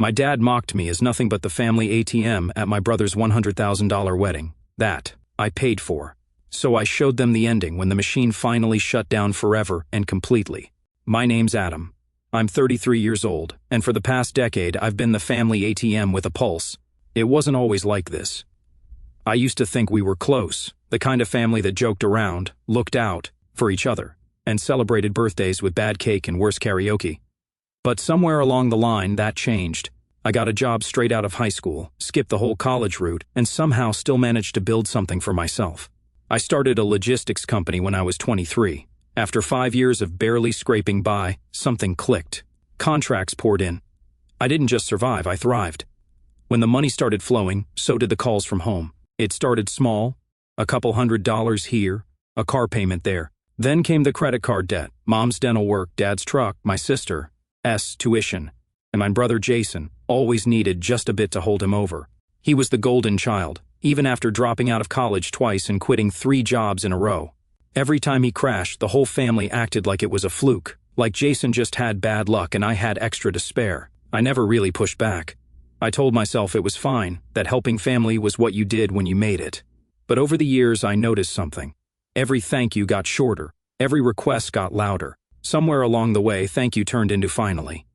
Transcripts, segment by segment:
My dad mocked me as nothing but the family ATM at my brother's $100,000 wedding. That I paid for. So I showed them the ending when the machine finally shut down forever and completely. My name's Adam. I'm 33 years old, and for the past decade I've been the family ATM with a pulse. It wasn't always like this. I used to think we were close, the kind of family that joked around, looked out for each other, and celebrated birthdays with bad cake and worse karaoke. But somewhere along the line that changed. I got a job straight out of high school, skipped the whole college route, and somehow still managed to build something for myself. I started a logistics company when I was 23. After 5 years of barely scraping by, something clicked. Contracts poured in. I didn't just survive, I thrived. When the money started flowing, so did the calls from home. It started small, a couple $100s here, a car payment there. Then came the credit card debt, mom's dental work, dad's truck, my sister's tuition, and my brother Jason always needed just a bit to hold him over. He was the golden child, even after dropping out of college twice and quitting 3 jobs in a row. Every time he crashed, the whole family acted like it was a fluke, like Jason just had bad luck and I had extra to spare. I never really pushed back. I told myself it was fine, that helping family was what you did when you made it. But over the years I noticed something. Every thank you got shorter, every request got louder. Somewhere along the way, thank you turned into finally.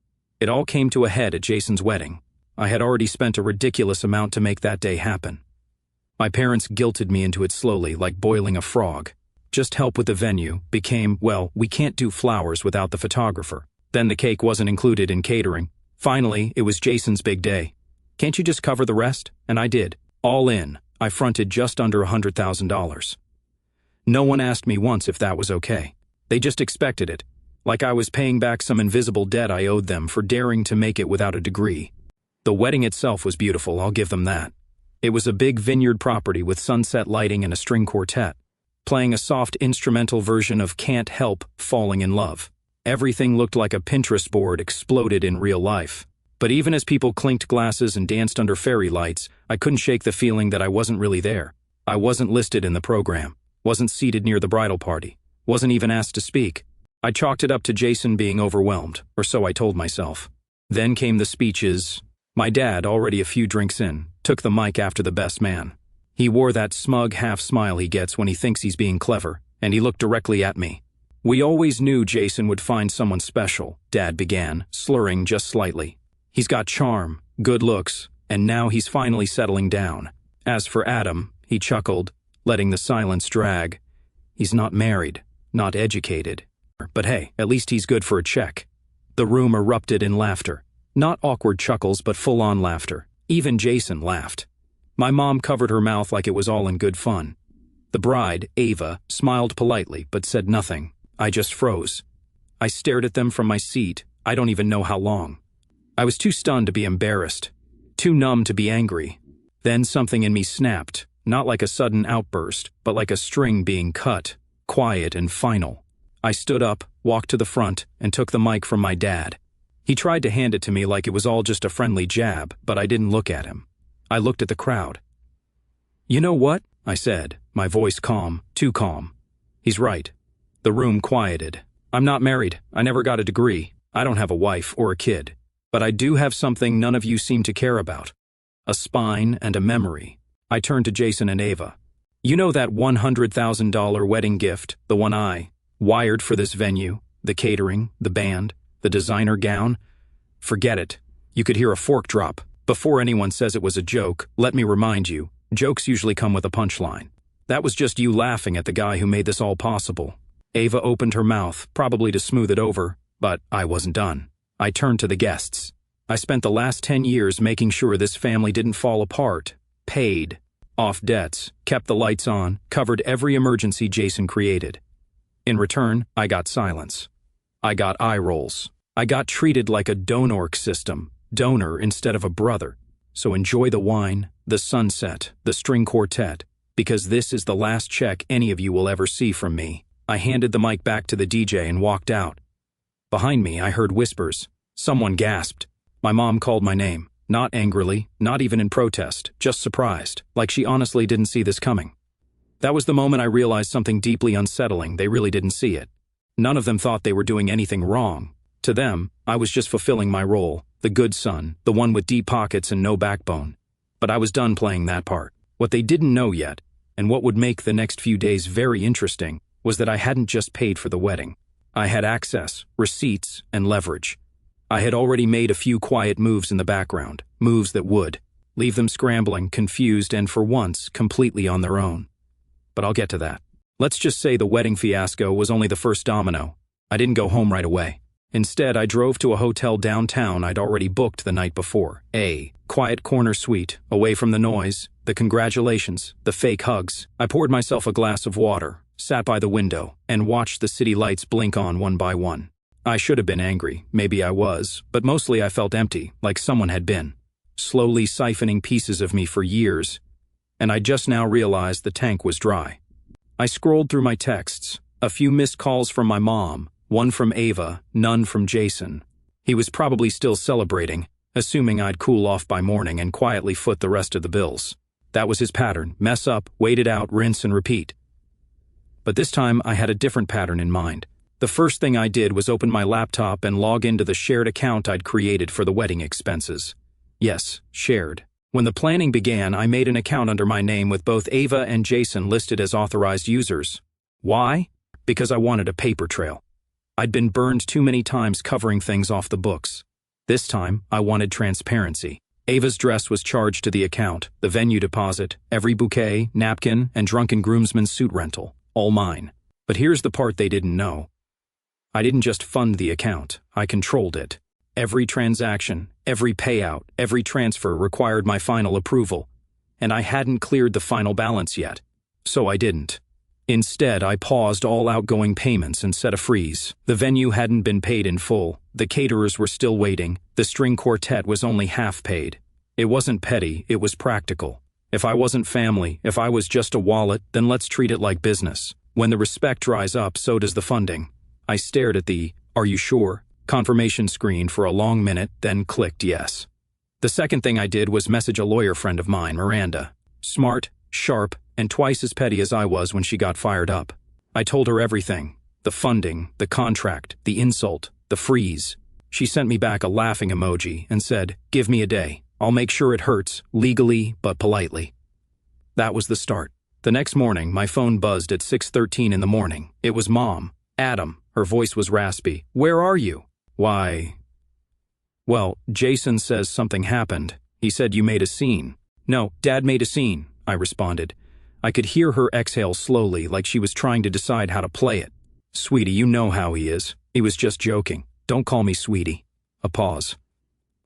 It all came to a head at Jason's wedding. I had already spent a ridiculous amount to make that day happen. My parents guilted me into it slowly, like boiling a frog. Just help with the venue became, well, we can't do flowers without the photographer. Then the cake wasn't included in catering. Finally, it was Jason's big day. Can't you just cover the rest? And I did. All in, I fronted just under $100,000. No one asked me once if that was okay. They just expected it, like I was paying back some invisible debt I owed them for daring to make it without a degree. The wedding itself was beautiful, I'll give them that. It was a big vineyard property with sunset lighting and a string quartet, playing a soft instrumental version of Can't Help Falling in Love. Everything looked like a Pinterest board exploded in real life. But even as people clinked glasses and danced under fairy lights, I couldn't shake the feeling that I wasn't really there. I wasn't listed in the program, wasn't seated near the bridal party, wasn't even asked to speak. I chalked it up to Jason being overwhelmed, or so I told myself. Then came the speeches. My dad, already a few drinks in, took the mic after the best man. He wore that smug half smile he gets when he thinks he's being clever, and he looked directly at me. We always knew Jason would find someone special, Dad began, slurring just slightly. He's got charm, good looks, and now he's finally settling down. As for Adam, he chuckled, letting the silence drag. He's not married, not educated. But hey, at least he's good for a check. The room erupted in laughter. Not awkward chuckles, but full-on laughter. Even Jason laughed. My mom covered her mouth like it was all in good fun. The bride, Ava, smiled politely but said nothing. I just froze. I stared at them from my seat, I don't even know how long. I was too stunned to be embarrassed, too numb to be angry. Then something in me snapped, not like a sudden outburst, but like a string being cut, quiet and final. I stood up, walked to the front, and took the mic from my dad. He tried to hand it to me like it was all just a friendly jab, but I didn't look at him. I looked at the crowd. You know what? I said, my voice calm, too calm. He's right. The room quieted. I'm not married. I never got a degree. I don't have a wife or a kid. But I do have something none of you seem to care about. A spine and a memory. I turned to Jason and Ava. You know that $100,000 wedding gift, the one I wired for this venue, the catering, the band, the designer gown? Forget it. You could hear a fork drop. Before anyone says it was a joke, let me remind you, jokes usually come with a punchline. That was just you laughing at the guy who made this all possible. Ava opened her mouth, probably to smooth it over, but I wasn't done. I turned to the guests. I spent the last 10 years making sure this family didn't fall apart, paid off debts, kept the lights on, covered every emergency Jason created. In return, I got silence. I got eye rolls. I got treated like a donor system, donor instead of a brother. So enjoy the wine, the sunset, the string quartet, because this is the last check any of you will ever see from me. I handed the mic back to the DJ and walked out. Behind me, I heard whispers. Someone gasped. My mom called my name, not angrily, not even in protest, just surprised, like she honestly didn't see this coming. That was the moment I realized something deeply unsettling. They really didn't see it. None of them thought they were doing anything wrong. To them, I was just fulfilling my role, the good son, the one with deep pockets and no backbone. But I was done playing that part. What they didn't know yet, and what would make the next few days very interesting, was that I hadn't just paid for the wedding. I had access, receipts, and leverage. I had already made a few quiet moves in the background, moves that would leave them scrambling, confused, and for once, completely on their own. But I'll get to that. Let's just say the wedding fiasco was only the first domino. I didn't go home right away. Instead, I drove to a hotel downtown I'd already booked the night before. A quiet corner suite, away from the noise, the congratulations, the fake hugs. I poured myself a glass of water, sat by the window, and watched the city lights blink on one by one. I should have been angry, maybe I was, but mostly I felt empty, like someone had been slowly siphoning pieces of me for years, and I just now realized the tank was dry. I scrolled through my texts, a few missed calls from my mom, one from Ava, none from Jason. He was probably still celebrating, assuming I'd cool off by morning and quietly foot the rest of the bills. That was his pattern: mess up, wait it out, rinse and repeat. But this time I had a different pattern in mind. The first thing I did was open my laptop and log into the shared account I'd created for the wedding expenses. Yes, shared. When the planning began, I made an account under my name with both Ava and Jason listed as authorized users. Why? Because I wanted a paper trail. I'd been burned too many times covering things off the books. This time, I wanted transparency. Ava's dress was charged to the account, the venue deposit, every bouquet, napkin, and drunken groomsman's suit rental, all mine. But here's the part they didn't know. I didn't just fund the account, I controlled it. Every transaction, every payout, every transfer required my final approval, and I hadn't cleared the final balance yet. So I didn't. Instead, I paused all outgoing payments and set a freeze. The venue hadn't been paid in full, the caterers were still waiting, the string quartet was only half paid. It wasn't petty, it was practical. If I wasn't family, if I was just a wallet, then let's treat it like business. When the respect dries up, so does the funding. I stared at the "Are you sure?" confirmation screen for a long minute, then clicked yes. The second thing I did was message a lawyer friend of mine, Miranda. Smart, sharp, and twice as petty as I was when she got fired up. I told her everything: the funding, the contract, the insult, the freeze. She sent me back a laughing emoji and said, "Give me a day. I'll make sure it hurts, legally but politely." That was the start. The next morning, my phone buzzed at 6:13 in the morning. It was Mom. "Adam." Her voice was raspy. "Where are you?" "Why?" "Well, Jason says something happened. He said you made a scene." "No, Dad made a scene," I responded. I could hear her exhale slowly, like she was trying to decide how to play it. "Sweetie, you know how he is. He was just joking. Don't call me sweetie." A pause.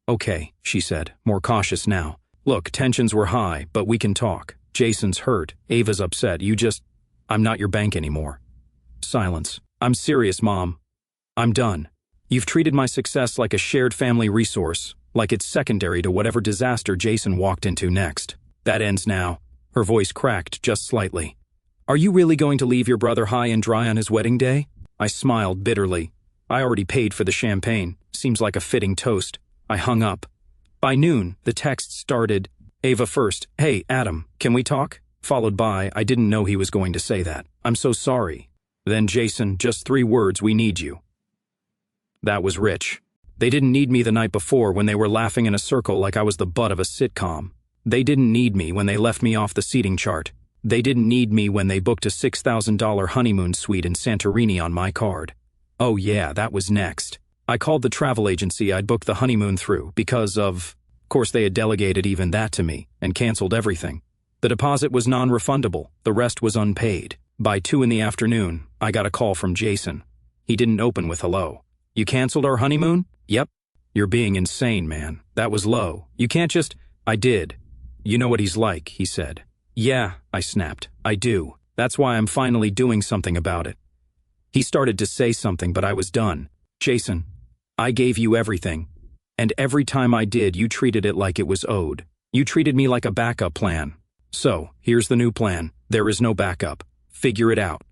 "Okay," she said, more cautious now. "Look, tensions were high, but we can talk. Jason's hurt. Ava's upset. I'm not your bank anymore." Silence. "I'm serious, Mom. I'm done. You've treated my success like a shared family resource, like it's secondary to whatever disaster Jason walked into next. That ends now." Her voice cracked just slightly. "Are you really going to leave your brother high and dry on his wedding day?" I smiled bitterly. I already paid for the champagne. Seems like a fitting toast. I hung up. By noon, the text started, Ava first, "Hey, Adam, can we talk?" Followed by, "I didn't know he was going to say that. I'm so sorry." Then Jason, "Just 3 words, we need you." That was rich. They didn't need me the night before when they were laughing in a circle like I was the butt of a sitcom. They didn't need me when they left me off the seating chart. They didn't need me when they booked a $6,000 honeymoon suite in Santorini on my card. Oh yeah, that was next. I called the travel agency I'd booked the honeymoon through because of course they had delegated even that to me and canceled everything. The deposit was non-refundable, the rest was unpaid. By 2 in the afternoon, I got a call from Jason. He didn't open with hello. "You canceled our honeymoon?" "Yep." "You're being insane, man. That was low. You can't just—" "I did. You know what he's like," he said. "Yeah," I snapped. "I do. That's why I'm finally doing something about it." He started to say something, but I was done. "Jason, I gave you everything. And every time I did, you treated it like it was owed. You treated me like a backup plan. So, here's the new plan. There is no backup. Figure it out."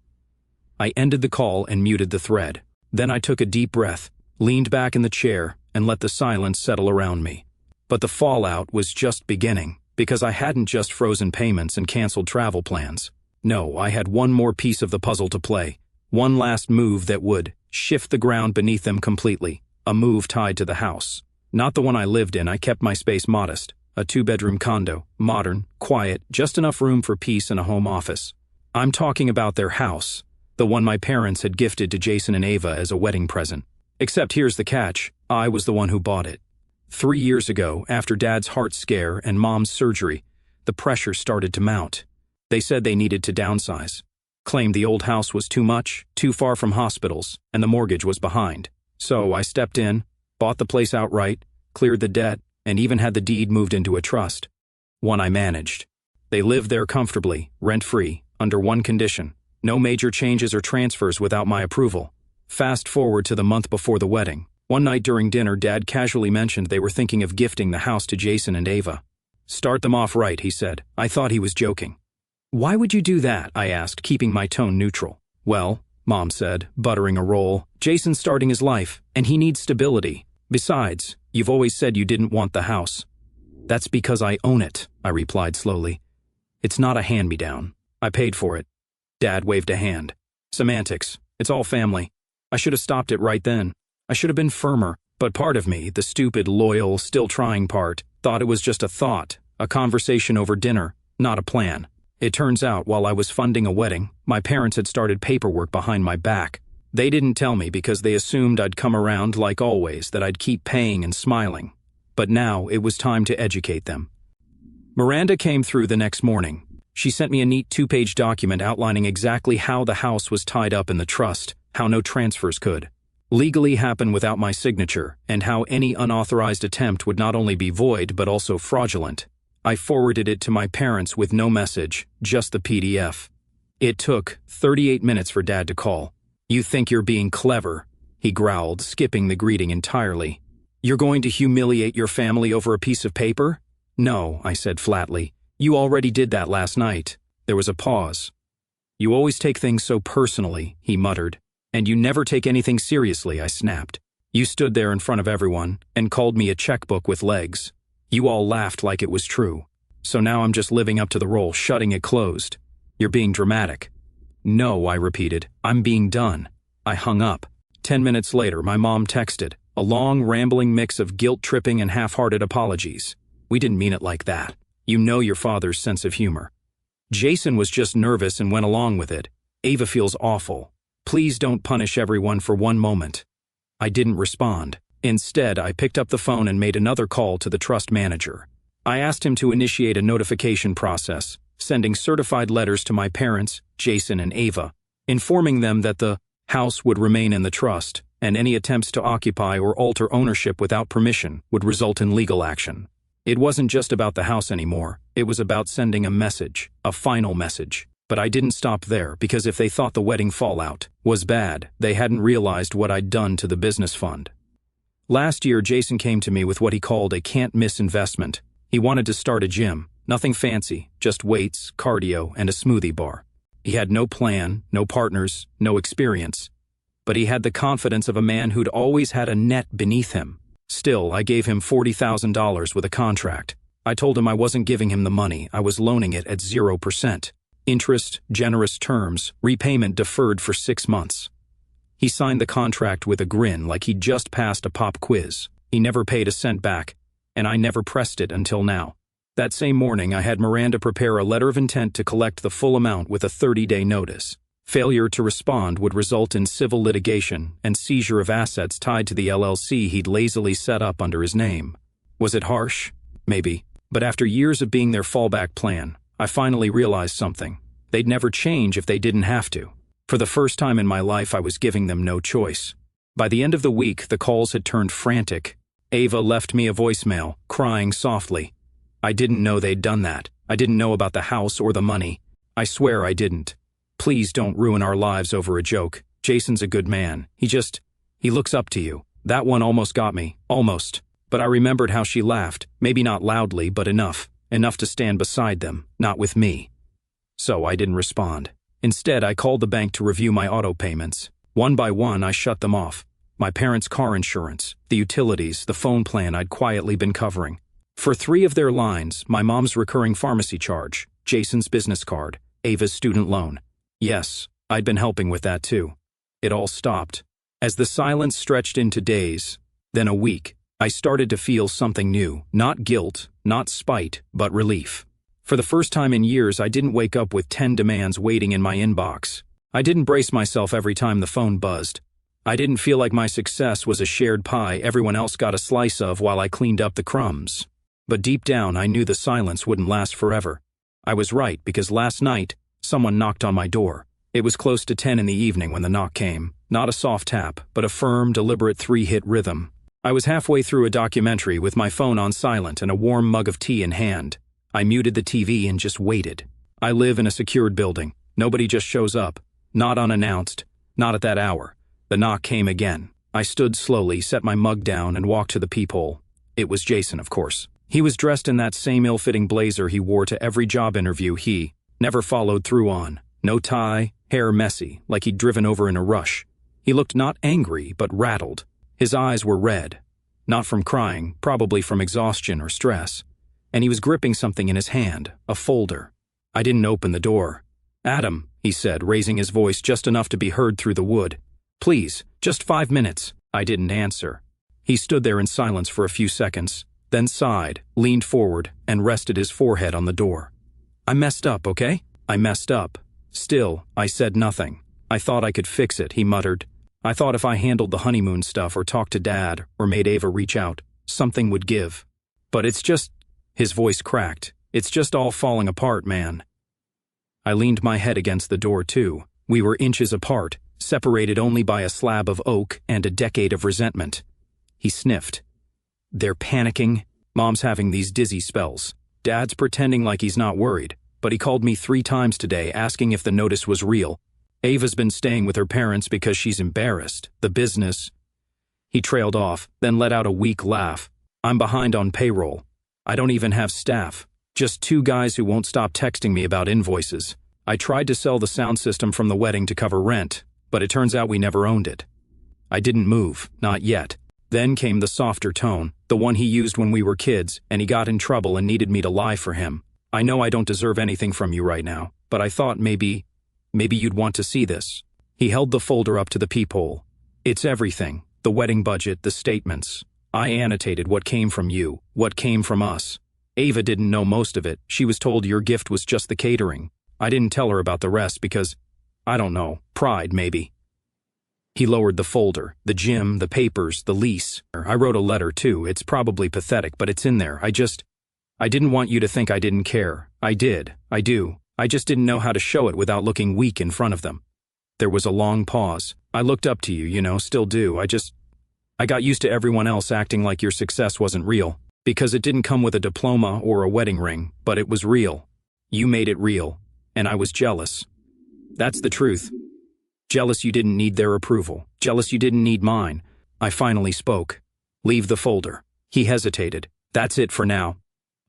I ended the call and muted the thread. Then I took a deep breath, leaned back in the chair, and let the silence settle around me. But the fallout was just beginning, because I hadn't just frozen payments and canceled travel plans. No, I had one more piece of the puzzle to play. One last move that would shift the ground beneath them completely. A move tied to the house. Not the one I lived in. I kept my space modest. A 2-bedroom condo, modern, quiet, just enough room for peace and a home office. I'm talking about their house, the one my parents had gifted to Jason and Ava as a wedding present. Except here's the catch, I was the one who bought it. 3 years ago, after Dad's heart scare and Mom's surgery, the pressure started to mount. They said they needed to downsize. Claimed the old house was too much, too far from hospitals, and the mortgage was behind. So I stepped in, bought the place outright, cleared the debt, and even had the deed moved into a trust. One I managed. They lived there comfortably, rent-free, under one condition: no major changes or transfers without my approval. Fast forward to the month before the wedding. One night during dinner, Dad casually mentioned they were thinking of gifting the house to Jason and Ava. "Start them off right," he said. I thought he was joking. "Why would you do that?" I asked, keeping my tone neutral. "Well," Mom said, buttering a roll, "Jason's starting his life, and he needs stability. Besides, you've always said you didn't want the house." "That's because I own it," I replied slowly. "It's not a hand-me-down. I paid for it." Dad waved a hand. "Semantics. It's all family. I should have stopped it right then. I should have been firmer, but part of me, the stupid, loyal, still trying part, thought it was just a thought, a conversation over dinner, not a plan. It turns out, while I was funding a wedding, my parents had started paperwork behind my back. They didn't tell me because they assumed I'd come around like always, that I'd keep paying and smiling. But now it was time to educate them. Miranda came through the next morning. She sent me a neat 2-page document outlining exactly how the house was tied up in the trust, how no transfers could legally happen without my signature, and how any unauthorized attempt would not only be void but also fraudulent. I forwarded it to my parents with no message, just the PDF. It took 38 minutes for Dad to call. "You think you're being clever," he growled, skipping the greeting entirely. "You're going to humiliate your family over a piece of paper?" "No," I said flatly. "You already did that last night." There was a pause. "You always take things so personally," he muttered. "And you never take anything seriously," I snapped. "You stood there in front of everyone and called me a checkbook with legs. You all laughed like it was true. So now I'm just living up to the role, shutting it closed. You're being dramatic." "No," I repeated. "I'm being done." I hung up. 10 minutes later, my mom texted, a long, rambling mix of guilt-tripping and half-hearted apologies. "We didn't mean it like that. You know your father's sense of humor. Jason was just nervous and went along with it. Ava feels awful. Please don't punish everyone for one moment." I didn't respond. Instead, I picked up the phone and made another call to the trust manager. I asked him to initiate a notification process, sending certified letters to my parents, Jason and Ava, informing them that the house would remain in the trust, and any attempts to occupy or alter ownership without permission would result in legal action. It wasn't just about the house anymore. It was about sending a message, a final message. But I didn't stop there, because if they thought the wedding fallout was bad, they hadn't realized what I'd done to the business fund. Last year, Jason came to me with what he called a can't-miss investment. He wanted to start a gym, nothing fancy, just weights, cardio, and a smoothie bar. He had no plan, no partners, no experience. But he had the confidence of a man who'd always had a net beneath him. Still, I gave him $40,000 with a contract. I told him I wasn't giving him the money, I was loaning it at 0%. Interest, generous terms, repayment deferred for 6 months. He signed the contract with a grin like he'd just passed a pop quiz. He never paid a cent back, and I never pressed it until now. That same morning, I had Miranda prepare a letter of intent to collect the full amount with a 30-day notice. Failure to respond would result in civil litigation and seizure of assets tied to the LLC he'd lazily set up under his name. Was it harsh? Maybe. But after years of being their fallback plan, I finally realized something. They'd never change if they didn't have to. For the first time in my life, I was giving them no choice. By the end of the week, the calls had turned frantic. Ava left me a voicemail, crying softly. I didn't know they'd done that. I didn't know about the house or the money. I swear I didn't. Please don't ruin our lives over a joke. Jason's a good man. He looks up to you. That one almost got me. Almost. But I remembered how she laughed, maybe not loudly, but enough to stand beside them, not with me. So I didn't respond. Instead, I called the bank to review my auto payments. One by one, I shut them off. My parents' car insurance, the utilities, the phone plan I'd quietly been covering. For 3 of their lines, my mom's recurring pharmacy charge, Jason's business card, Ava's student loan. Yes, I'd been helping with that too. It all stopped. As the silence stretched into days, then a week, I started to feel something new, not guilt, not spite, but relief. For the first time in years, I didn't wake up with 10 demands waiting in my inbox. I didn't brace myself every time the phone buzzed. I didn't feel like my success was a shared pie everyone else got a slice of while I cleaned up the crumbs. But deep down, I knew the silence wouldn't last forever. I was right, because last night, someone knocked on my door. It was close to 10 in the evening when the knock came. Not a soft tap, but a firm, deliberate 3-hit rhythm. I was halfway through a documentary with my phone on silent and a warm mug of tea in hand. I muted the TV and just waited. I live in a secured building. Nobody just shows up. Not unannounced. Not at that hour. The knock came again. I stood slowly, set my mug down, and walked to the peephole. It was Jason, of course. He was dressed in that same ill-fitting blazer he wore to every job interview he never followed through on. No tie, hair messy, like he'd driven over in a rush. He looked not angry, but rattled. His eyes were red. Not from crying, probably from exhaustion or stress. And he was gripping something in his hand, a folder. I didn't open the door. "Adam," he said, raising his voice just enough to be heard through the wood. "Please, just 5 minutes." I didn't answer. He stood there in silence for a few seconds, then sighed, leaned forward, and rested his forehead on the door. "I messed up, okay? I messed up." Still, I said nothing. "I thought I could fix it," he muttered. "I thought if I handled the honeymoon stuff or talked to Dad or made Ava reach out, something would give. But it's just..." His voice cracked. "It's just all falling apart, man." I leaned my head against the door, too. We were inches apart, separated only by a slab of oak and a decade of resentment. He sniffed. "They're panicking. Mom's having these dizzy spells. Dad's pretending like he's not worried, but he called me 3 times today asking if the notice was real. Ava's been staying with her parents because she's embarrassed. The business..." He trailed off, then let out a weak laugh. "I'm behind on payroll. I don't even have staff. Just 2 guys who won't stop texting me about invoices. I tried to sell the sound system from the wedding to cover rent, but it turns out we never owned it." I didn't move, not yet. Then came the softer tone, the one he used when we were kids, and he got in trouble and needed me to lie for him. "I know I don't deserve anything from you right now, but I thought maybe you'd want to see this." He held the folder up to the peephole. "It's everything. The wedding budget, the statements. I annotated what came from you, what came from us. Ava didn't know most of it. She was told your gift was just the catering. I didn't tell her about the rest because, I don't know, pride maybe." He lowered the folder, the gym, the papers, the lease. "I wrote a letter too. It's probably pathetic, but it's in there. I didn't want you to think I didn't care. I did. I do. I just didn't know how to show it without looking weak in front of them." There was a long pause. "I looked up to you, still do. I got used to everyone else acting like your success wasn't real, because it didn't come with a diploma or a wedding ring, but it was real. You made it real, and I was jealous. That's the truth. Jealous you didn't need their approval. Jealous you didn't need mine." I finally spoke. "Leave the folder." He hesitated. "That's it for now."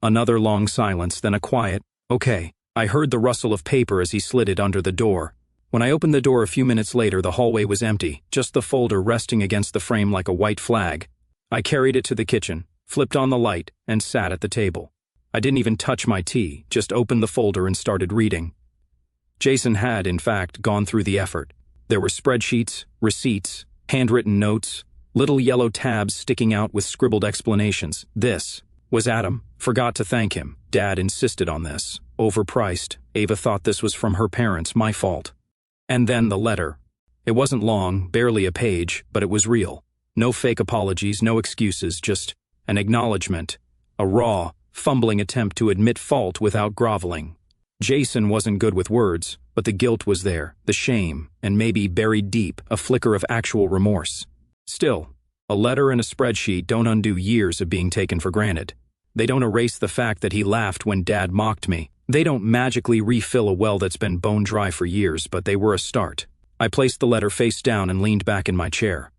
Another long silence, then a quiet, "Okay." I heard the rustle of paper as he slid it under the door. When I opened the door a few minutes later, the hallway was empty, just the folder resting against the frame like a white flag. I carried it to the kitchen, flipped on the light, and sat at the table. I didn't even touch my tea, just opened the folder and started reading. Jason had, in fact, gone through the effort. There were spreadsheets, receipts, handwritten notes, little yellow tabs sticking out with scribbled explanations. This was Adam. Forgot to thank him. Dad insisted on this. Overpriced. Ava thought this was from her parents, my fault. And then the letter. It wasn't long, barely a page, but it was real. No fake apologies, no excuses, just an acknowledgement. A raw, fumbling attempt to admit fault without groveling. Jason wasn't good with words, but the guilt was there, the shame, and maybe buried deep, a flicker of actual remorse. Still, a letter and a spreadsheet don't undo years of being taken for granted. They don't erase the fact that he laughed when Dad mocked me. They don't magically refill a well that's been bone dry for years, but they were a start. I placed the letter face down and leaned back in my chair.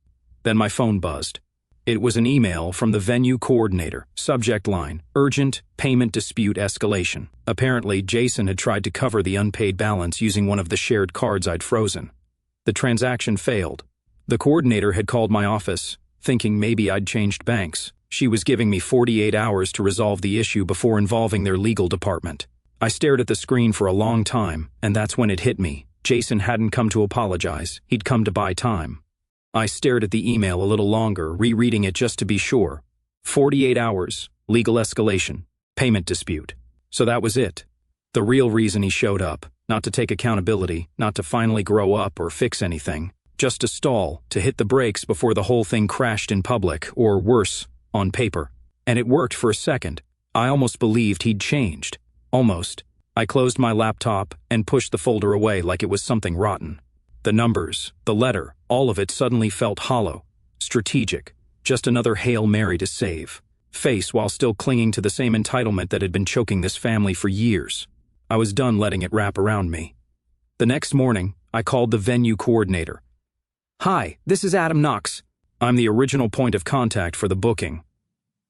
Then my phone buzzed. It was an email from the venue coordinator. Subject line, urgent payment dispute escalation. Apparently, Jason had tried to cover the unpaid balance using one of the shared cards I'd frozen. The transaction failed. The coordinator had called my office, thinking maybe I'd changed banks. She was giving me 48 hours to resolve the issue before involving their legal department. I stared at the screen for a long time, and that's when it hit me. Jason hadn't come to apologize. He'd come to buy time. I stared at the email a little longer, rereading it just to be sure. 48 hours, legal escalation, payment dispute. So that was it. The real reason he showed up, not to take accountability, not to finally grow up or fix anything, just to stall, to hit the brakes before the whole thing crashed in public, or worse, on paper. And it worked for a second. I almost believed he'd changed. Almost. I closed my laptop and pushed the folder away like it was something rotten. The numbers, the letter, all of it suddenly felt hollow, strategic, just another Hail Mary to save face while still clinging to the same entitlement that had been choking this family for years. I was done letting it wrap around me. The next morning, I called the venue coordinator. "Hi, this is Adam Knox. I'm the original point of contact for the booking."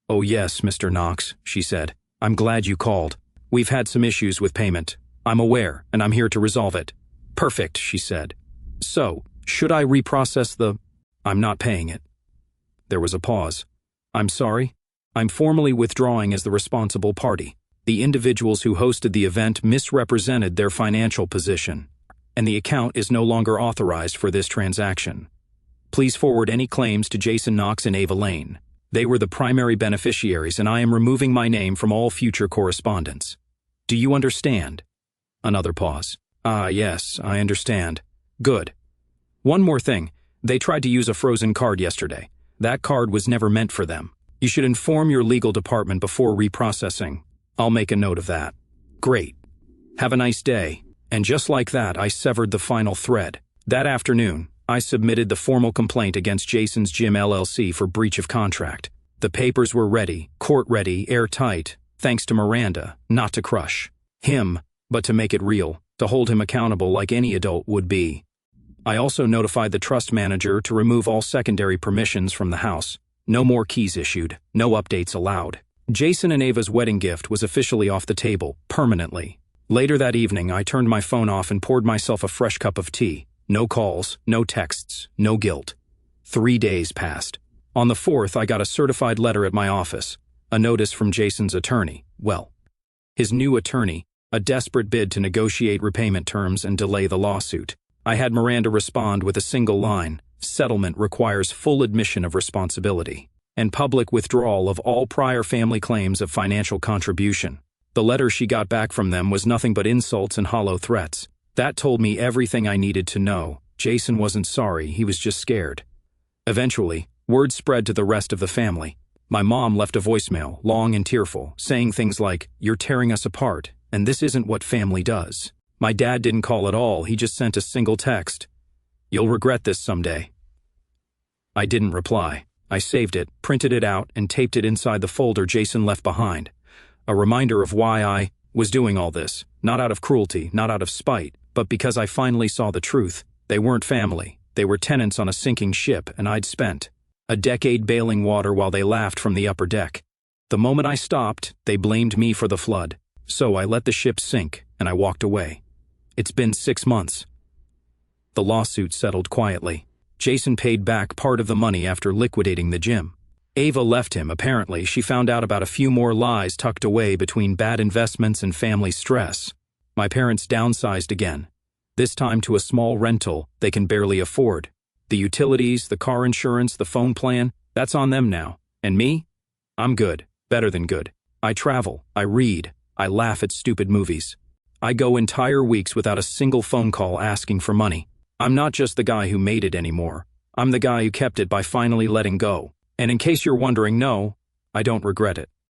"Oh yes, Mr. Knox," she said. "I'm glad you called. We've had some issues with payment. I'm aware, and I'm here to resolve it." "Perfect," she said. "So, should I reprocess the—" "I'm not paying it." There was a pause. "I'm sorry. I'm formally withdrawing as the responsible party. The individuals who hosted the event misrepresented their financial position, and the account is no longer authorized for this transaction. Please forward any claims to Jason Knox and Ava Lane. They were the primary beneficiaries, and I am removing my name from all future correspondence. Do you understand?" Another pause. Yes, I understand." "Good. One more thing. They tried to use a frozen card yesterday. That card was never meant for them. You should inform your legal department before reprocessing. I'll make a note of that." "Great. Have a nice day." And just like that, I severed the final thread. That afternoon, I submitted the formal complaint against Jason's Gym LLC for breach of contract. The papers were ready, court-ready, airtight, thanks to Miranda, not to crush him, but to make it real, to hold him accountable like any adult would be. I also notified the trust manager to remove all secondary permissions from the house. No more keys issued, no updates allowed. Jason and Ava's wedding gift was officially off the table, permanently. Later that evening, I turned my phone off and poured myself a fresh cup of tea. No calls, no texts, no guilt. 3 days passed. On the 4th, I got a certified letter at my office, a notice from Jason's attorney. Well, his new attorney, a desperate bid to negotiate repayment terms and delay the lawsuit. I had Miranda respond with a single line: "Settlement requires full admission of responsibility and public withdrawal of all prior family claims of financial contribution." The letter she got back from them was nothing but insults and hollow threats. That told me everything I needed to know. Jason wasn't sorry, he was just scared. Eventually, word spread to the rest of the family. My mom left a voicemail, long and tearful, saying things like, "You're tearing us apart, and this isn't what family does." My dad didn't call at all, he just sent a single text. "You'll regret this someday." I didn't reply. I saved it, printed it out, and taped it inside the folder Jason left behind. A reminder of why I was doing all this, not out of cruelty, not out of spite, but because I finally saw the truth. They weren't family. They were tenants on a sinking ship, and I'd spent a decade bailing water while they laughed from the upper deck. The moment I stopped, they blamed me for the flood. So I let the ship sink, and I walked away. It's been 6 months. The lawsuit settled quietly. Jason paid back part of the money after liquidating the gym. Ava left him, apparently. She found out about a few more lies tucked away between bad investments and family stress. My parents downsized again, this time to a small rental they can barely afford. The utilities, the car insurance, the phone plan, that's on them now. And me? I'm good, better than good. I travel, I read, I laugh at stupid movies. I go entire weeks without a single phone call asking for money. I'm not just the guy who made it anymore. I'm the guy who kept it by finally letting go. And in case you're wondering, no, I don't regret it.